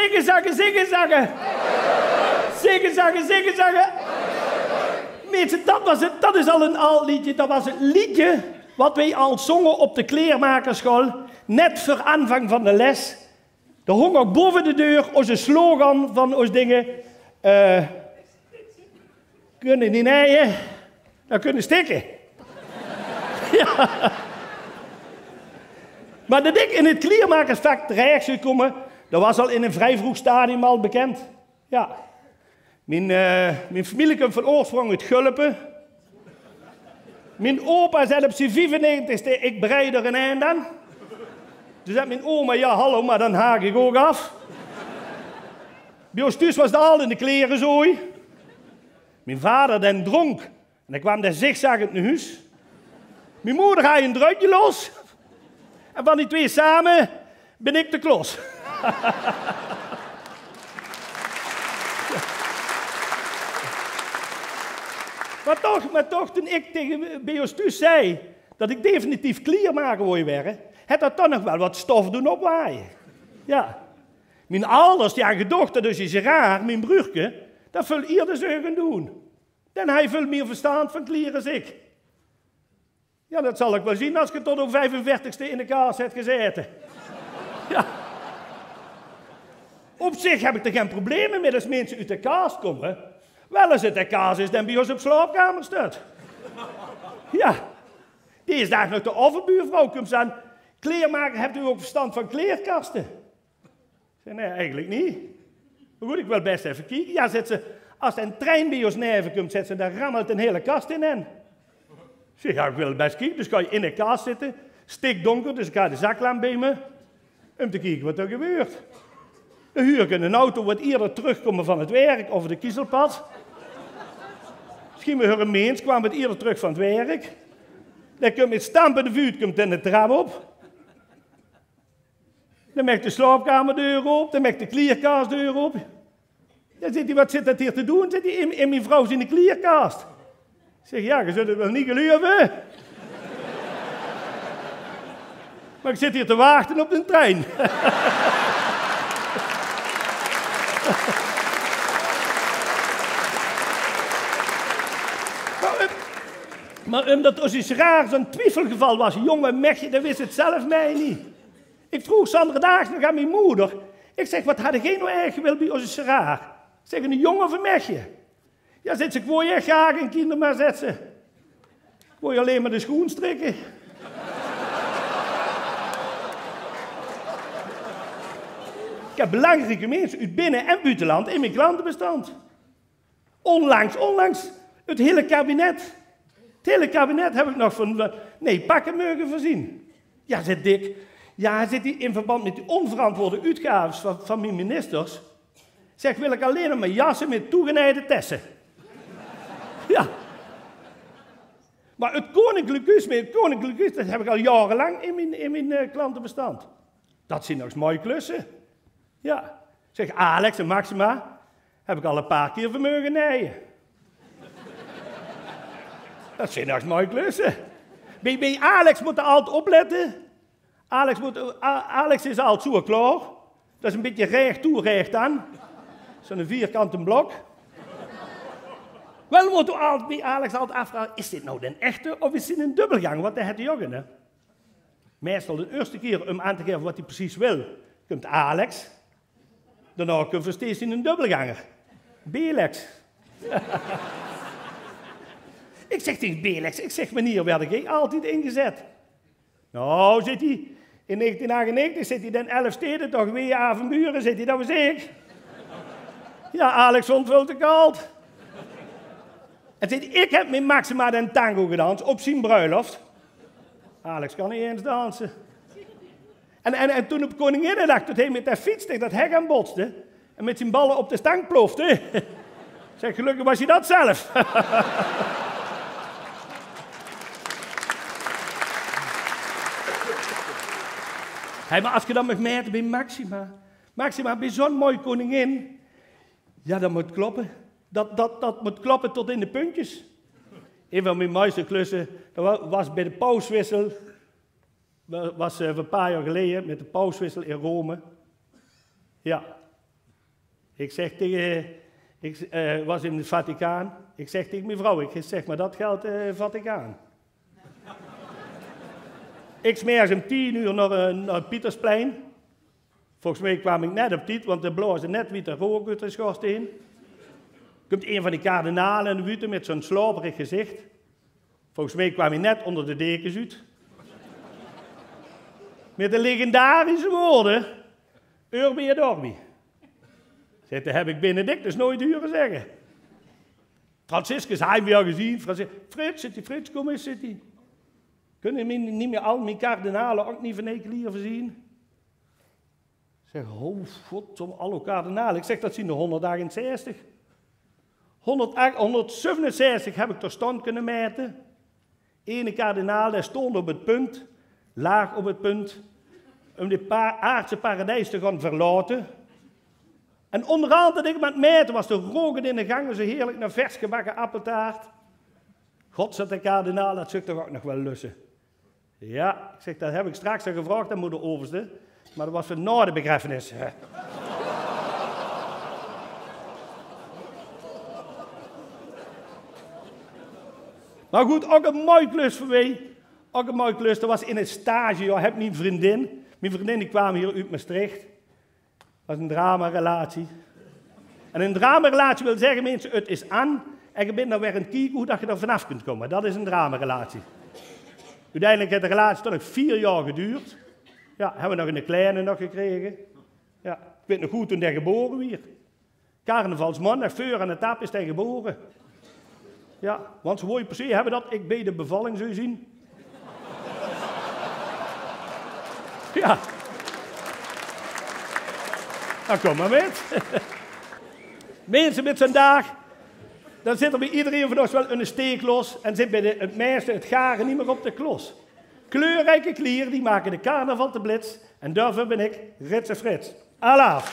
Ziggezagen, ziggezagen. Ziggezagen, ziggezagen. Mensen, dat is al een oud liedje. Dat was het liedje wat wij al zongen op de kleermakerschool. Net voor aanvang van de les. Er hong ook boven de deur onze slogan van ons dingen. Kunnen die nijen, dan kunnen stikken. Ja. Maar dat ik in het kleermakersvak terecht zou komen, dat was al in een vrij vroeg stadium al bekend. Ja. Mijn familie komt van oorsprong uit Gulpen. Mijn opa zei op zijn 95ste, ik breid er een eind aan. Toen zei mijn oma, ja hallo, maar dan haak ik ook af. Bij ons thuis was het al in de klerenzooi. Mijn vader den dronk. En dan kwam hij zigzaggend naar huis. Mijn moeder had een druitje los. En van die twee samen ben ik de klos. Maar toch, toen ik tegen bij ons thuis zei dat ik definitief kleermaker wou worden, had dat dan nog wel wat stof doen opwaaien. Ja. Mijn ouders die hadden gedacht, dat is raar, mijn broertje, dat vul ieder zeugen doen. Dan hij veel meer verstand van kleren als ik. Ja, dat zal ik wel zien als ik tot op 45ste in de kaas heb gezeten. Ja. Op zich heb ik er geen problemen mee als mensen uit de kaas komen. Wel als het de kaas is, dan bij ons op slaapkamer staat. Ja. Deze dag nog de overbuurvrouw komt aan. Kleermaker, hebt u ook verstand van kleerkasten? Ik zei, nee, eigenlijk niet. Maar goed, ik wil best even kijken. Ja, zet ze, als er een trein bij ons neven komt, zet ze, dan rammelt een hele kast in hen. Ik zeg, ja, ik wil best kijken. Dus ga je in de kast zitten, stikdonker, dus ik ga de zaklamp bij me, om te kijken wat er gebeurt. Dan huur ik een auto wat eerder terugkomen van het werk of de kiezelpad. Misschien we een mens, kwam het eerder terug van het werk. Dan komt het stampende vuur, komt in de trap op. Dan maakt de slaapkamerdeur op, dan maakt de kleerkastdeur op. Dan zit hij, wat zit dat hier te doen? Zit hij in mijn vrouw in de kleerkast. Ik zeg, ja, je zult het wel niet geloven. Maar ik zit hier te wachten op de trein. Maar omdat het iets raar zo'n twijfelgeval was, jongen mechje, dat wist het zelf mij niet. Ik vroeg zondagdags nog aan mijn moeder. Ik zeg, wat had jij nou erg gewild bij ons is raar? Ik zeg, een jongen of een mechje? Ja, zit ze, ik wil je graag een kinder maar zetten. Ik wil je alleen maar de schoen strikken. Ik heb belangrijke mensen uit binnen- en buitenland in mijn klantenbestand. Onlangs, het hele kabinet. Het hele kabinet heb ik nog van, pakken mogen voorzien. Ja, zit Dick. Ja, zit hij in verband met die onverantwoorde uitgaven van mijn ministers. Zeg, wil ik alleen nog mijn jassen met toegenijde tessen. Ja. Maar het koninklijk huis, dat heb ik al jarenlang in mijn klantenbestand. Dat zijn nog eens mooie klussen. Ja. Zeg, Alex en Maxima heb ik al een paar keer vermogen nijden. Dat zijn nog eens mooie klussen. Bij Alex moet je altijd opletten. Alex is altijd zo klaar. Dat is een beetje recht toe, recht aan. Zo'n vierkante blok. Wel moet je bij Alex altijd afvragen, is dit nou een echte of is dit een dubbelgang? Want dat heeft hij ook in, hè. Meestal de eerste keer om aan te geven wat hij precies wil, komt Alex. Daarna komt hij steeds in een dubbelganger. Belex. Ik zeg tegen Belex, ik zeg, meneer, werd ik altijd ingezet. Nou, zit hij, in 1998 zit hij dan 11 steden, toch weer Avenburen, zit hij, dat was ik. Ja, Alex vond het veel te koud. En zit hij, ik heb met Maxima een tango gedanst op zijn bruiloft. Alex kan niet eens dansen. En toen op Koninginnedag, toen hij met dat fiets tegen dat hek aan botste en met zijn ballen op de stang plofte. Zeg, gelukkig was hij dat zelf. Hey, maar als je dan mag meten bij Maxima bij zo'n mooie koningin, ja, dat moet kloppen. Dat moet kloppen tot in de puntjes. Een van mijn mooiste klussen, dat was bij de pauswissel, was een paar jaar geleden met de pauswissel in Rome. Ja, Ik zeg tegen, ik was in het Vaticaan. Ik zeg tegen mijn vrouw, ik zeg maar dat geldt Vaticaan. Ik smeers om 10 uur naar het Pietersplein. Volgens mij kwam ik net op tijd, want de blazen net witte rook uit de schoorsteen. Komt een van die kardinalen in de buurt met zo'n slaperig gezicht. Volgens mij kwam hij net onder de dekens uit. Met de legendarische woorden, Urbi et Orbi. Dat heb ik Benedictus nooit horen zeggen. Franciscus, hij heeft weer gezien. Frits, kom eens, zit hij. Kunnen niet meer al mijn kardinalen ook niet van Eekelier voorzien? Ik zeg, oh god, alle kardinalen. Ik zeg, dat zien er 168. 167 heb ik terstond kunnen meten. Ene kardinaal, die stond op het punt, laag op het punt, om dit aardse paradijs te gaan verlaten. En onderhand dat ik met meten was, de roken in de gangen, zo heerlijk naar vers gebakken appeltaart. God, zegt de kardinaal, dat zou ik toch ook nog wel lussen. Ja, ik zeg, dat heb ik straks al gevraagd aan moeder Overste, maar dat was voor na de begrafenis. Maar goed, ook een mooi klus voor mij. Ook een mooi klus, dat was in het stage, ik heb niet een vriendin. Mijn vriendin die kwam hier uit Maastricht. Dat was een dramarelatie. En een dramarelatie wil zeggen, mensen, het is aan en je bent nou weer aan het kijken hoe dat je er vanaf kunt komen. Dat is een dramarelatie. Uiteindelijk heeft de relatie toch nog 4 jaar geduurd. Ja, hebben we nog een kleine nog gekregen. Ja, ik weet nog goed toen hij geboren werd. Carnavalsman, nog voor aan de tap is hij geboren. Ja, want ze willen per se hebben dat ik bij de bevalling zou zien. Ja. Nou, kom maar met. Mensen met vandaag, dan zit er bij iedereen van ons wel een steek los en zit bij het meeste het garen niet meer op de klos. Kleurrijke klieren, die maken de carnaval te blits en daarvoor ben ik Ritse Frits. Allah.